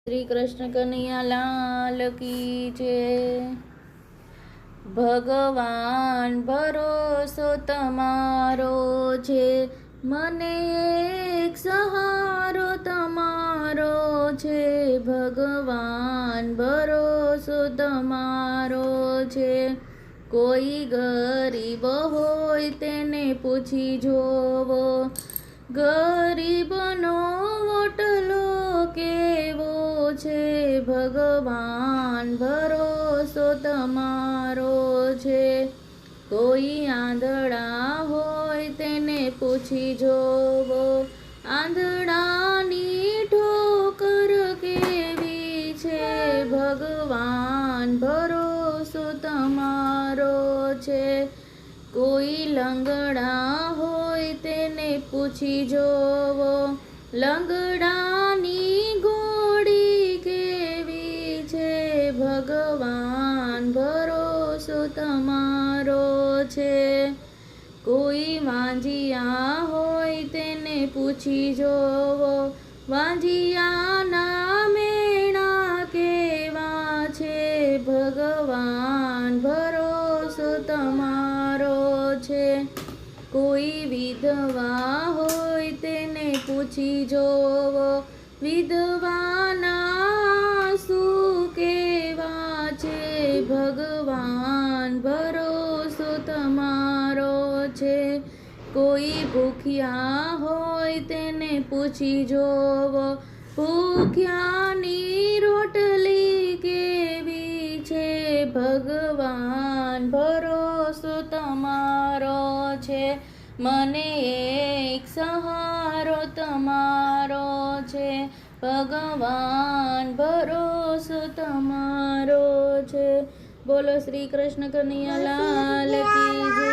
શ્રી કૃષ્ણ કનૈયા લાલ કી જય। ભગવાન ભરોસો તમારો છે, મને એક સહારો તમારો છે। ભગવાન ભરોસો તમારો છે, કોઈ ગરીબ હોય તેને પૂછી જોવો, ગરીબનો ઓટલો કેવો છે। ભગવાન ભરોસો તમારો છે, કોઈ આંધળા હોય તેને પૂછી જોવો, આંધળાની ઠોકર કેવી છે। ભગવાન ભરોસો તમારો છે, કોઈ લંગડા હોય તેને પૂછી જોવો, લંગડાની ઘોડી કેવી છે। ભગવાન ભરોસો તમારો છે, કોઈ વાંજિયા હોય તેને પૂછી જોવો, વાંજિયાના મેણા કેવા છે। ભગવાન ભરોસો તમારો છે, કોઈ વિધવા હોય તેને પૂછી જોવો, વિધવાના આંસુ કેવા છે। ભગવાન ભરોસો તમારો છે, કોઈ ભૂખ્યા હોય તેને પૂછી જોવો, ભૂખ્યાની રોટલી કેવી છે। ભગવાન ભરોસો તમારો છે, મને એક સહારો તમારો છે। ભગવાન ભરોસો તમારો છે। બોલો શ્રી કૃષ્ણ કનૈયા લાલ કી જય।